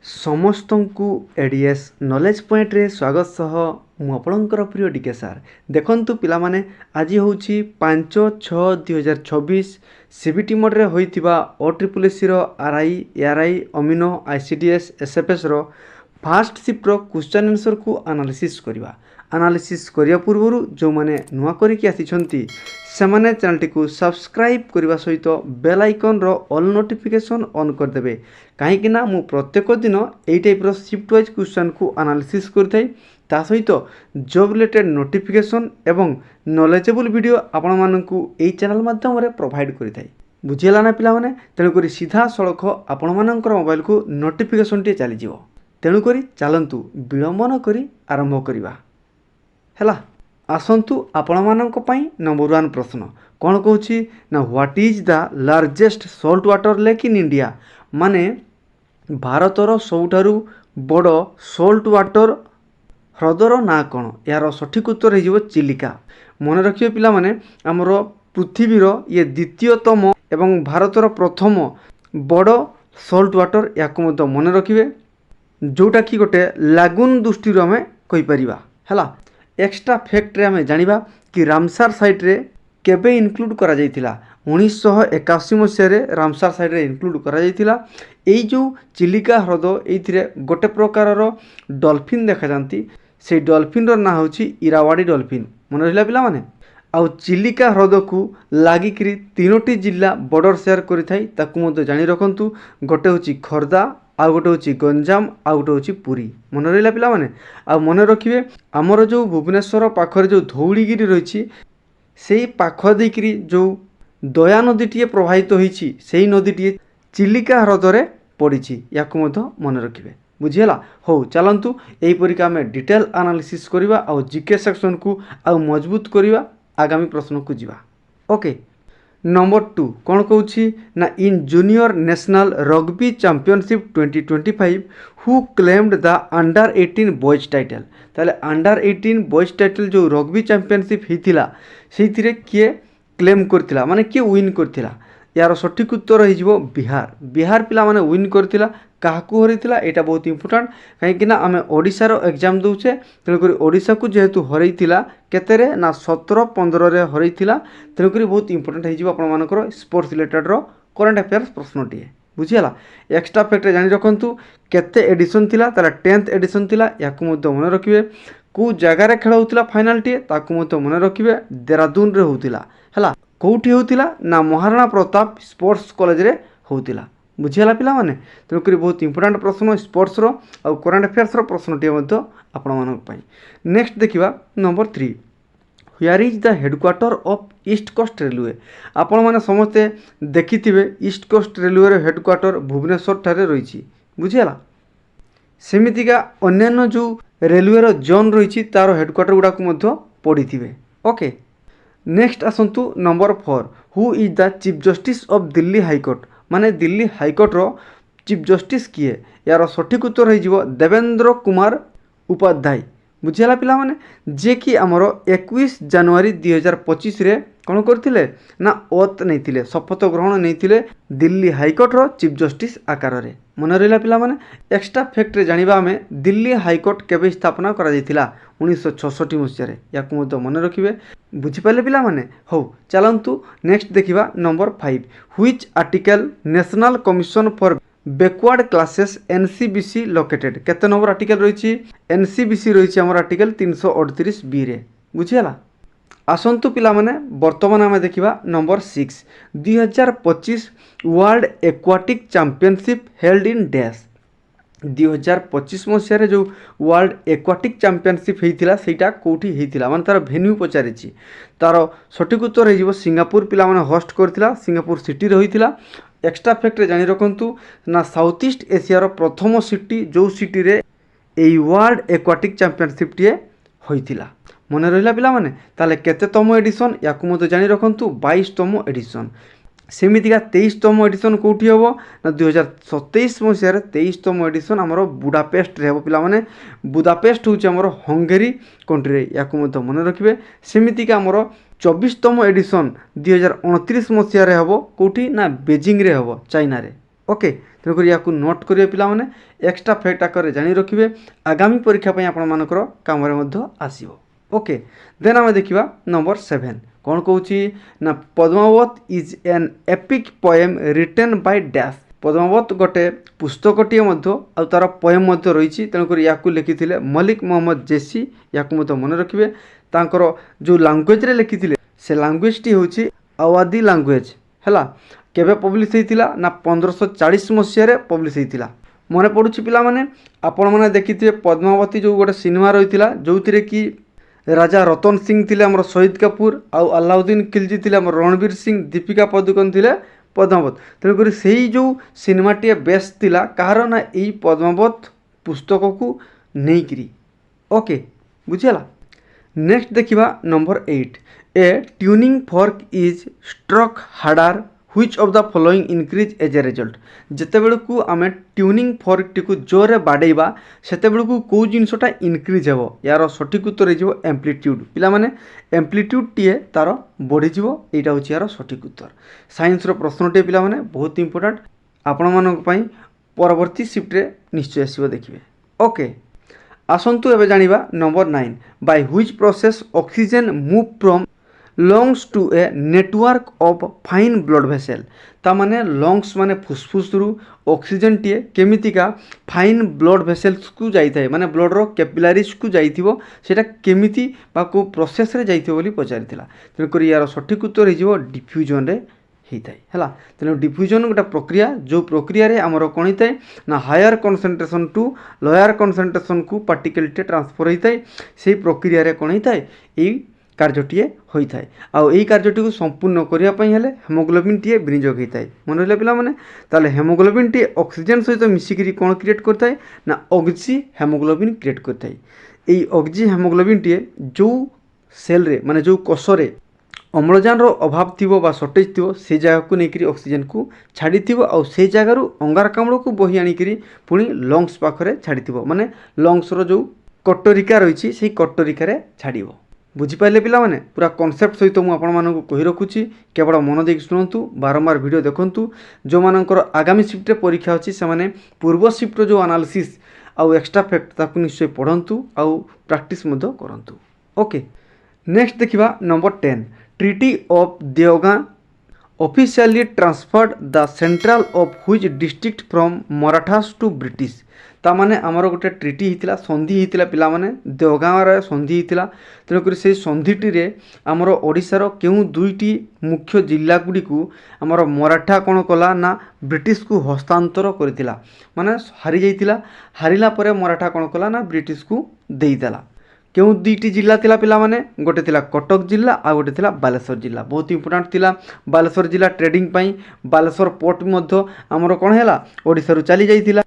ସମସ୍ତଙ୍କୁ ADS knowledge ପଏଣ୍ଟରେ ସ୍ୱାଗତ ସହ ମୁଁ ଆପଣଙ୍କର ପ୍ରିୟ ଡିକେ ସାର୍। ଦେଖନ୍ତୁ ପିଲାମାନେ, ଆଜି ହେଉଛି 5/6/2024 ସିବିଟି ମୋଡ଼ରେ ହୋଇଥିବା OSSSCର ଆର୍ଆଇ, ଏଆର୍ଆଇ, ଅମିନୋ, ICDS, SFSର ଫାଷ୍ଟ ସିଫ୍ଟର କ୍ୱେଶ୍ଚନ୍ ଆନ୍ସରକୁ ଆନାଲିସିସ୍ କରିବା। ଆନାଲିସିସ୍ କରିବା ପୂର୍ବରୁ ଯେଉଁମାନେ ନୂଆ କରିକି ଆସିଛନ୍ତି ସେମାନେ ଚ୍ୟାନେଲଟିକୁ ସବସ୍କ୍ରାଇବ୍ କରିବା ସହିତ ବେଲ୍ ଆଇକନ୍ର ଅଲ୍ ନୋଟିଫିକେସନ୍ ଅନ୍ କରିଦେବେ, କାହିଁକିନା ମୁଁ ପ୍ରତ୍ୟେକ ଦିନ ଏହି ଟାଇପ୍ର ସିଫ୍ଟ ୱାଇଜ୍ କ୍ୱେଶ୍ଚନ୍କୁ ଆନାଲିସିସ୍ କରିଥାଏ। ତା ସହିତ ଜବ୍ ରିଲେଟେଡ୍ ନୋଟିଫିକେସନ୍ ଏବଂ ନଲେଜେବୁଲ୍ ଭିଡ଼ିଓ ଆପଣମାନଙ୍କୁ ଏହି ଚ୍ୟାନେଲ୍ ମାଧ୍ୟମରେ ପ୍ରୋଭାଇଡ଼ କରିଥାଏ। ବୁଝିହେଲା ନା ପିଲାମାନେ? ତେଣୁକରି ସିଧାସଳଖ ଆପଣମାନଙ୍କର ମୋବାଇଲକୁ ନୋଟିଫିକେସନ୍ଟିଏ ଚାଲିଯିବ। ତେଣୁକରି ଚାଲନ୍ତୁ ବିଳମ୍ବ ନ କରି ଆରମ୍ଭ କରିବା। ହେଲା, ଆସନ୍ତୁ ଆପଣମାନଙ୍କ ପାଇଁ ନମ୍ବର 1 ପ୍ରଶ୍ନ କ'ଣ କହୁଛି ନା, what is the largest salt water lake in India? ମାନେ ଭାରତର ସବୁଠାରୁ ବଡ଼ ସଲ୍ଟ ୱାଟର ହ୍ରଦର ନାଁ କ'ଣ? ଏହାର ସଠିକ୍ ଉତ୍ତର ହୋଇଯିବ ଚିଲିକା। ମନେ ରଖିବେ ପିଲାମାନେ, ଆମର ପୃଥିବୀର ଇଏ ଦ୍ୱିତୀୟତମ ଏବଂ ଭାରତର ପ୍ରଥମ ବଡ଼ ସଲ୍ଟ ୱାଟର, ଏହାକୁ ମଧ୍ୟ ମନେ ରଖିବେ, ଯେଉଁଟାକି ଗୋଟେ ଲାଗୁନ୍ ଦୃଷ୍ଟିରୁ ଆମେ କହିପାରିବା। ହେଲା, ଏକ୍ସଟ୍ରା ଫ୍ୟାକ୍ଟରେ ଆମେ ଜାଣିବା କି ରାମସାର ସାଇଟ୍ରେ କେବେ ଇନକ୍ଲୁଡ଼ କରାଯାଇଥିଲା? 1981 ମସିହାରେ ରାମସାର ସାଇଟ୍ରେ ଇନକ୍ଲୁଡ଼ କରାଯାଇଥିଲା। ଏଇ ଯେଉଁ ଚିଲିକା ହ୍ରଦ, ଏଇଥିରେ ଗୋଟେ ପ୍ରକାରର ଡଲଫିନ୍ ଦେଖାଯାନ୍ତି। ସେଇ ଡଲଫିନ୍ର ନାଁ ହେଉଛି ଇରାୱାଡ଼ି ଡଲଫିନ୍। ମନେ ରହିଲା ପିଲାମାନେ? ଆଉ ଚିଲିକା ହ୍ରଦକୁ ଲାଗିକିରି 3ଟି ଜିଲ୍ଲା ବର୍ଡ଼ର ସେୟାର କରିଥାଏ, ତାକୁ ମଧ୍ୟ ଜାଣି ରଖନ୍ତୁ। ଗୋଟେ ହେଉଛି ଖୋର୍ଦ୍ଧା, ଆଉ ଗୋଟେ ହେଉଛି ଗଞ୍ଜାମ, ଆଉ ଗୋଟେ ହେଉଛି ପୁରୀ। ମନେ ରହିଲା ପିଲାମାନେ? ଆଉ ମନେ ରଖିବେ, ଆମର ଯେଉଁ ଭୁବନେଶ୍ୱର ପାଖରେ ଯେଉଁ ଧଉଳିଗିରି ରହିଛି, ସେଇ ପାଖ ଦେଇକିରି ଯେଉଁ ଦୟା ନଦୀଟିଏ ପ୍ରବାହିତ ହୋଇଛି, ସେହି ନଦୀଟିଏ ଚିଲିକା ହ୍ରଦରେ ପଡ଼ିଛି। ୟାକୁ ମଧ୍ୟ ମନେ ରଖିବେ। ବୁଝିହେଲା? ହଉ, ଚାଲନ୍ତୁ ଏହିପରିକା ଆମେ ଡିଟେଲ୍ ଆନାଲିସିସ୍ କରିବା ଆଉ ଜିକେ ସେକ୍ସନକୁ ଆଉ ମଜବୁତ କରିବା। ଆଗାମୀ ପ୍ରଶ୍ନକୁ ଯିବା। ଓକେ, ନମ୍ବର 2 କ'ଣ କହୁଛି ନା, in junior national rugby championship 2025 who claimed the under 18 boys title? ତାହେଲେ ଅଣ୍ଡର 18 ବଏଜ୍ ଟାଇଟଲ୍ ଯେଉଁ ରଗ୍ବି ଚାମ୍ପିଅନସିପ୍ ହେଇଥିଲା, ସେଇଥିରେ କିଏ କ୍ଲେମ୍ କରିଥିଲା, ମାନେ କିଏ ୱିନ୍ କରିଥିଲା? ଏହାର ସଠିକ୍ ଉତ୍ତର ହୋଇଯିବ ବିହାର। ବିହାର ପିଲାମାନେ ୱିନ୍ କରିଥିଲା। କାହାକୁ ହରାଇଥିଲା? ଏଇଟା ବହୁତ ଇମ୍ପୋର୍ଟାଣ୍ଟ, କାହିଁକିନା ଆମେ ଓଡ଼ିଶାର ଏକ୍ଜାମ୍ ଦେଉଛେ। ତେଣୁକରି ଓଡ଼ିଶାକୁ ଯେହେତୁ ହରାଇଥିଲା, କେତେରେ ନା 17-15ରେ ହରାଇଥିଲା। ତେଣୁକରି ବହୁତ ଇମ୍ପୋର୍ଟାଣ୍ଟ ହୋଇଯିବ ଆପଣମାନଙ୍କର ସ୍ପୋର୍ଟସ୍ ରିଲେଟେଡ଼୍ର କରେଣ୍ଟ ଆଫେୟାର୍ସ ପ୍ରଶ୍ନଟିଏ। ବୁଝିହେଲା? ଏକ୍ସଟ୍ରା ଫ୍ୟାକ୍ଟରେ ଜାଣି ରଖନ୍ତୁ କେତେ ଏଡ଼ିସନ୍ ଥିଲା? ତାହେଲେ 10th ଏଡ଼ିସନ୍ ଥିଲା। ୟାକୁ ମଧ୍ୟ ମନେ ରଖିବେ। କେଉଁ ଜାଗାରେ ଖେଳ ହେଉଥିଲା ଫାଇନାଲଟିଏ? ତାକୁ ମଧ୍ୟ ମନେ ରଖିବେ। ଦେହରାଦୁନରେ ହେଉଥିଲା। ହେଲା, କେଉଁଠି ହେଉଥିଲା ନା ମହାରାଣା ପ୍ରତାପ ସ୍ପୋର୍ଟସ୍ କଲେଜରେ ହେଉଥିଲା। ବୁଝିହେଲା ପିଲାମାନେ? ତେଣୁକରି ବହୁତ ଇମ୍ପୋର୍ଟାଣ୍ଟ ପ୍ରଶ୍ନ ସ୍ପୋର୍ଟସ୍ର ଆଉ କରେଣ୍ଟ ଆଫେୟାର୍ସର ପ୍ରଶ୍ନଟିଏ ମଧ୍ୟ ଆପଣମାନଙ୍କ ପାଇଁ। ନେକ୍ସଟ ଦେଖିବା number 3, where is the headquarter of east coast railway? ଆପଣମାନେ ସମସ୍ତେ ଦେଖିଥିବେ ଇଷ୍ଟ କୋଷ୍ଟ ରେଲୱେର ହେଡ଼କ୍ୱାର୍ଟର ଭୁବନେଶ୍ୱରଠାରେ ରହିଛି। ବୁଝିହେଲା? ସେମିତିକା ଅନ୍ୟାନ୍ୟ ଯେଉଁ ରେଲୱେର ଜୋନ୍ ରହିଛି, ତା'ର ହେଡ଼କ୍ୱାର୍ଟର ଗୁଡ଼ାକୁ ମଧ୍ୟ ପଢ଼ିଥିବେ। ଓକେ, ନେକ୍ସଟ ଆସନ୍ତୁ number 4, who is the chief justice of Delhi high court? ମାନେ ଦିଲ୍ଲୀ ହାଇକୋର୍ଟର ଚିଫ୍ ଜଷ୍ଟିସ୍ କିଏ? ଏହାର ସଠିକ୍ ଉତ୍ତର ହୋଇଯିବ ଦେବେନ୍ଦ୍ର କୁମାର ଉପାଧ୍ୟାୟ। ବୁଝିହେଲା ପିଲାମାନେ? ଯିଏକି ଆମର 21 ଜାନୁଆରୀ 2025ରେ କ'ଣ କରିଥିଲେ ନା ଓଥ୍ ନେଇଥିଲେ, ଶପଥ ଗ୍ରହଣ ନେଇଥିଲେ ଦିଲ୍ଲୀ ହାଇକୋର୍ଟର ଚିଫ୍ ଜଷ୍ଟିସ୍ ଆକାରରେ। ମନେ ରହିଲା ପିଲାମାନେ? ଏକ୍ସଟ୍ରା ଫ୍ୟାକ୍ଟରେ ଜାଣିବା ଆମେ ଦିଲ୍ଲୀ ହାଇକୋର୍ଟ କେବେ ସ୍ଥାପନା କରାଯାଇଥିଲା? 1966 ମସିହାରେ। ୟାକୁ ମଧ୍ୟ ମନେ ରଖିବେ। ବୁଝିପାରିଲେ ପିଲାମାନେ? ହଉ, ଚାଲନ୍ତୁ ନେକ୍ସଟ ଦେଖିବା number 5, which article national commission for backward classes NCBC located? କେତେ ନମ୍ବର ଆର୍ଟିକଲ୍ ରହିଛି? NCBC ରହିଛି ଆମର ଆର୍ଟିକଲ୍ 338Bରେ। ବୁଝିହେଲା? ଆସନ୍ତୁ ପିଲାମାନେ, ବର୍ତ୍ତମାନ ଆମେ ଦେଖିବା number 6, 2025 world ଏକ୍ୱାଟିକ୍ championship held in dash? 2025 ମସିହାରେ ଯେଉଁ ୱାର୍ଲଡ଼ ଏକ୍ୱାଟିକ୍ ଚାମ୍ପିଅନସିପ୍ ହେଇଥିଲା, ସେଇଟା କେଉଁଠି ହେଇଥିଲା? ମାନେ ତା'ର ଭେନ୍ୟୁ ପଚାରିଛି। ତା'ର ସଠିକ୍ ଉତ୍ତର ହୋଇଯିବ ସିଙ୍ଗାପୁର। ପିଲାମାନେ ହୋଷ୍ଟ କରିଥିଲା, ସିଙ୍ଗାପୁର ସିଟିରେ ହୋଇଥିଲା। ଏକ୍ସଟ୍ରା ଫ୍ୟାକ୍ଟରେ ଜାଣି ରଖନ୍ତୁ ନା ସାଉଥ୍ ଇଷ୍ଟ ଏସିଆର ପ୍ରଥମ ସିଟି ଯେଉଁ ସିଟିରେ ଏଇ ୱାର୍ଲଡ଼ ଏକ୍ୱାଟିକ୍ ଚାମ୍ପିଅନସିପ୍ଟିଏ ହୋଇଥିଲା। ମନେ ରହିଲା ପିଲାମାନେ? ତାହେଲେ କେତେତମ ଏଡ଼ିସନ୍? ୟାକୁ ମଧ୍ୟ ଜାଣି ରଖନ୍ତୁ, 22ତମ ଏଡ଼ିସନ୍। ସେମିତିକା 23ତମ ଏଡ଼ିସନ୍ କେଉଁଠି ହେବ ନା 2027 ମସିହାରେ 23ତମ ଏଡ଼ିସନ୍ ଆମର ବୁଦାପେଷ୍ଟରେ ହେବ ପିଲାମାନେ। ବୁଦାପେଷ୍ଟ ହେଉଛି ଆମର ହଙ୍ଗେରୀ କଣ୍ଟ୍ରିରେ। ୟାକୁ ମଧ୍ୟ ମନେ ରଖିବେ। ସେମିତିକା ଆମର 24ତମ ଏଡ଼ିସନ୍ 2029 ମସିହାରେ ହେବ କେଉଁଠି ନା ବେଜିଂରେ ହେବ, ଚାଇନାରେ। ଓକେ, तेणुकर या नोट करेंगे पिलाने एक्स्ट्रा फैक्ट आकर जानी रखिए आगामी परीक्षा आपर काम आसो। ओके देन आम देखा नंबर 7 कौन कौच ना Padmavat is an epic poem written by dash. Padmavat गोटे पुस्तकटीए आ तार पोएम रही तेणुकर या लिखी मलिक मोहम्मद जेसी या मन रखिए तांकर जो लैंग्वेज रे लिखी से लैंग्वेज टी हूँ अवादी लैंग्वेज है केबे पब्लिश होता ना 1540 मसीह पब्लिश होता मन पड़ुछि पिला माने आपण मैंने देखिए पद्मावती जो गोटे सिनेमा रही जो थी कि राजा रतन सिंह थे आम शहीद कपूर आउ अलाउद्दीन खिलजी थे आम रणवीर सिंह दीपिका पदुकोण थे पद्मावत तेणुक से जो सिनेमाटी बेस्ट थिला कहार ना यही पद्मावत पुस्तक को नहीं ओके बुझीगला। नेक्स्ट देखा number 8 a tuning fork is struck harder which of the following increase as a result. जितेबेले को आम ट्यूनिंग फॉर्क टी जोरे बाड़ेबा सेतेबेले को कौ जिनसटा इनक्रीज हे यार सठिक उत्तर हो एम्प्लीट्यूड पिला माने एम्प्लीट्यूड टीए तार बढ़ीज यहाँ हूँ यार सठिक उत्तर। साइंस प्रश्नटे पिला माने बहुत इंपोर्टेंट आपण मानक पई परवर्ती शिफ्ट निश्चय आसो देखिए। ओके आसंतु एबे जानिबा number 9 by which process oxygen move from lungs to a network of fine blood vessel. ता माने लंग्स माने फुसफुस रु ऑक्सीजन टीए केमितिका फाइन ब्लड वेसल्स को जाइथाय माने ब्लड रो कैपिलारीज को जाइथिबो सेटा केमिति बा को प्रोसेस रे जाइथिबो बोली पचारिथिला तेणुकर यार सठिक उत्तर हो डिफ्यूजन रे होता है तेणु डिफ्यूजन गोटे प्रक्रिया जो प्रक्रिया रे आमर कौन होता है ना higher concentration to lower concentration को पार्टिकल टे ट्रांसफर होता है से प्रक्रिया रे कौन होता है यही कार्यटीए होता है आउ यही कार्यटी को संपूर्ण करने हेमोग्लोबिन टीए विनियोग होता है मन रहा पिला माने ताले हेमोग्लोबिन टीए ऑक्सीजन सहित मिसिकी कौन क्रिएट करता है ना ऑक्सी हेमोग्लोबिन क्रिएट करता है यही ऑक्सी हेमोग्लोबिन टीए जो सेल रे माने जो कोषरे अम्लजान अभाव थी सर्टेज थी से जगह को लेकर ऑक्सीजन को छाड़ी आउ से जगार अंगारकाम्ल को बही आनिकी पुणी लंग्स पाखे छाड़ी माने लंग्स रो जो कटोरिका रही से कटोरिकार छाड़ बुझीपारे पिला माने पूरा कॉन्सेप्ट सहित मुझे कही रखुची केवल मन देख शुणु बारंबार वीडियो देखूँ जो मानकर आगामी शिफ्ट परीक्षा अच्छी से पूर्व शिफ्ट जो एनालिसिस आउ एक्स्ट्रा फैक्ट ताकू निश्चय पढ़ंतु आउ प्रैक्टिस करंतु। ओके नेक्स्ट देखिबा number 10 treaty of Deogaon officially transferred the central of which district from Marathas to British. ता माने आमर गोटे ट्रीटी होता संधि होता पिला माने देवगां संधि होता तेणुक से संधिटी रे आमर ओडिशार केउ दुईटी मुख्य जिला गुड़ी को आमर मराठा कौन कला ना ब्रिटिश को हस्तांतर करथिला माने हारी जाइतिला हारिला परे मराठा कौन कला ना ब्रिटिश को देइदेला क्यों दुईटी जिला थिला पिला माने गोटे थिला कटक जिला आ गोटे थिला बालेश्वर जिला बहुत इंपोर्टेंट थिला बालेश्वर जिला ट्रेडिंग पाई बालेश्वर पोर्ट मध्य आमर कौन है ओडिशा रु चली जाइतिला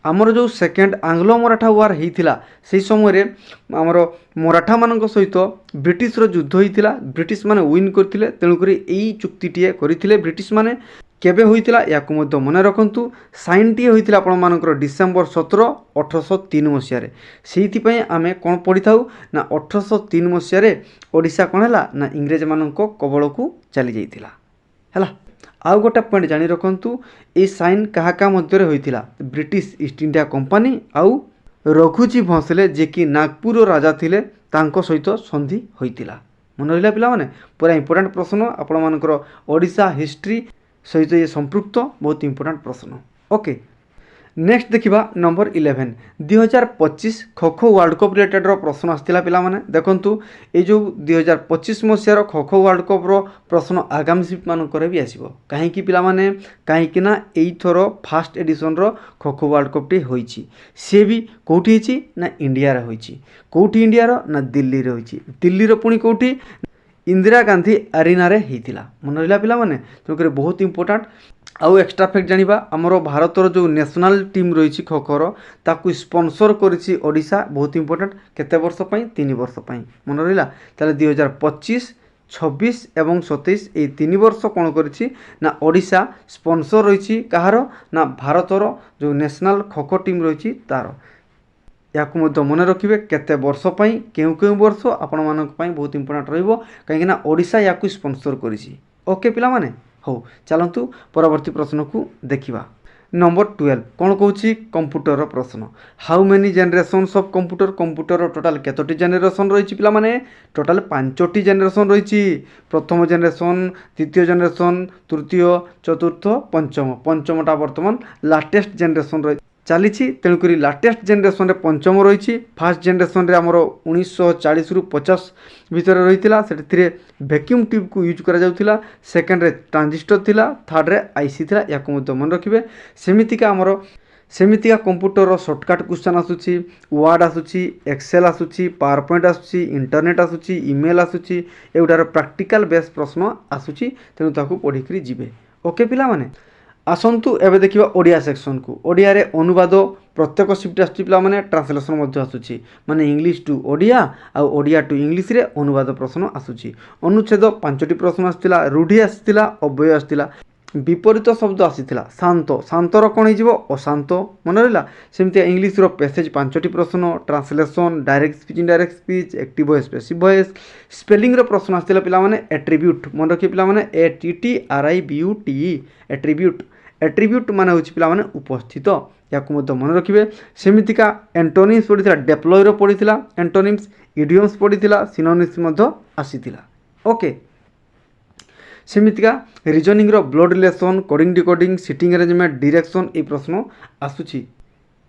आमर जो सेकेंड आंग्लो मराठा वार होता से समय आमर मराठा मान सहित ब्रिटिश युद्ध होता ब्रिटिश माने विन करते तेणुक यही चुक्तिटीए करते ब्रिटिश माने केबे होइतिला याकु मध्य मन रखंतु साइनटी होइतिला आपण मानकर डिसेंबर 17 1803 मसीह रे सेहिति पई आमे कोन पढि थाउ ना 1803 मसीह रे ओडिसा कोन हला ना इंग्रेज माननको कबळ को चली जाइतिला हला। आउ गोटे पॉइंट जानी रखंतु ए साइन कहा का मध्य रे होइतिला ब्रिटिश ईस्ट इंडिया कंपनी आउ रघुजी भोसले जे कि नागपुर राजा थिले तांको सहित संधि होइतिला मन रहिला पिला माने पूरा इंपोर्टेंट प्रश्न आपण मानकर ओडिसा हिस्ट्री सहित ये संपृक्त बहुत इंपोर्टेंट प्रश्न। ओके नेक्स्ट देखिबा number 11 2025 kho kho world cup related रो प्रश्न आस्तिला पिला माने देखंतु ए जो 2025 मसिया रो खो खो वर्ल्ड कप रो प्रश्न आगामी शिफ्ट मान करे भी आसीबो काहे कि पिला माने काहे कि ना एई थरो फर्स्ट एडिशन रो kho kho world cup T होईची से भी कोठी हिची ना इंडिया रे होईची कोठी इंडिया रो ना दिल्ली रे होईची दिल्ली रो पुनी कोठी इंदिरा गांधी अरीना रे होता मन रहा पिला माने तेणुक बहुत इंपोर्टेंट आउ एक्स्ट्रा फैक्ट जानिबा हमरो भारतर जो नेशनल टीम रही खो खोर ताकू स्पॉन्सर करिछि ओडिशा बहुत इंपोर्टेंट केते वर्ष पई 3 वर्ष पई मन रहिला ताले 2025 26 एवं 27 ए 3 वर्ष कौन करिछि ना ओडिशा स्पॉन्सर रही कहार ना भारतर जो नेशनल खो खो टीम रही तार याकू मध्य मन रखिए केते वर्ष पई केउ केउ वर्ष आपण मानक पई बहुत इंपोर्टेंट रहिबो काहे ना ओडिशा याकू स्पॉन्सर करिछि। ओके पिला माने हो चलंतु परवर्ती प्रश्न को देखिबा नंबर 12 कौन कौची कंप्यूटर प्रश्न how many generations of computer total केतोटी जेनरेशन रही पिला माने टोटाल 5टी जेनरेशन रही प्रथम जेनरेशन द्वितीय जेनरेशन तृतीय चतुर्थ पंचमटा वर्तमान लाटेस्ट जेनरेशन रही चली तेणुक लाटेस्ट जेनरेशन पंचम रही फास्ट जेनरेशन आमर 1940 रु 50 भितर रही से वैक्यूम ट्यूब को यूज करा सेकेंड ट्रांजिस्टर थिला थर्ड रे आईसी थिला या मन रखिए सेमितिका आमर सेमितिका कंप्यूटर शॉर्टकट क्वेश्चन आसूची वर्ड आसूची एक्सेल आसूची पावर पॉइंट आसूची इंटरनेट आसूची ईमेल आसूची एगुटार प्रैक्टिकल बेस प्रश्न आसूची तेणु ताकू पढ़ी जीवे ओके पिला माने आसतु एवं देखा ओडिया सेक्शन को ओडिया रे अनुवाद प्रत्येक शिफ्ट आसूची पिला माने ट्रांसलेशन मध्य आसूची माने इंग्लिश टू ओडिया आ ओडिया टू इंग्लिश रे अनुवाद प्रश्न आसूची अनुच्छेद 5टी प्रश्न आसतिला रूढ़ी आसतिला अव्यय आसतिला विपरीत शब्द आसीथिला शांत शांतर कौन हो अशांत मन रहा सेमती इंग्लिश रो पैसेज 5टी प्रश्न translation direct speech indirect speech active voice passive voice spelling रो प्रश्न आसतिला पिला माने एट्रिब्यूट मन रखिए पिला माने ATTRIBUT एट्रिब्यूट एट्रिब्यूट माने होछि पिला माने उपस्थित या मन रखिए सेमितिका एंटोनिम्स पढ़ी डेप्लॉय पढ़ी एंटोनिम्स इडियम्स पढ़ी सिनोनिम्स आसीथिला ओके सेमितिका रिजनिंग रो blood relation coding decoding sitting arrangement direction ये प्रश्न आसूची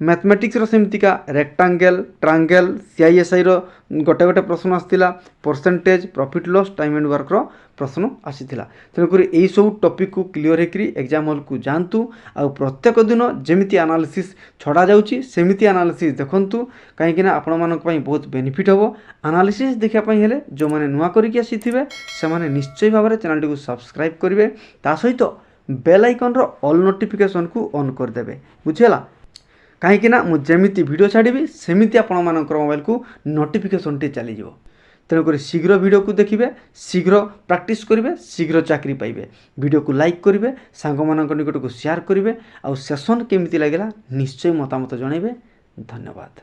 मैथमेटिक्स रो सेमितिका रेक्टांगल ट्रांगल CISI रो गोटे गोटे प्रश्न आसतिला percentage profit loss time and work रो प्रश्न आसीथिला तेणुक यही सब टॉपिक को क्लियर होकरी एग्जाम हॉल को जातु आ प्रत्येक दिन जमिति एनालिसिस छड़ा जाउची सेमिति एनालिसिस देखंतु कहीं आपण मानक पई बहुत बेनिफिट होबो एनालिसिस देखा पई हेले जो माने नुआ करिक आसीथिबे से माने निश्चय भाव चैनल को सब्सक्राइब करिवे ता सहित बेल आइकन रो ऑल नोटिफिकेशन को ऑन कर देबे बुझियला कहीं मुझे वीडियो छाड़ी सेमती आपण मोबाइल को नोटिफिकेशन टी चली तेणुक शीघ्र वीडियो को देखिए शीघ्र प्रैक्टिस करेंगे शीघ्र चाकरी पाइबे वीडियो को लाइक करेंगे सांग मान निकट को शेयर करेंगे आउ सेशन केमिति लागला निश्चय मतामत जनइबे धन्यवाद।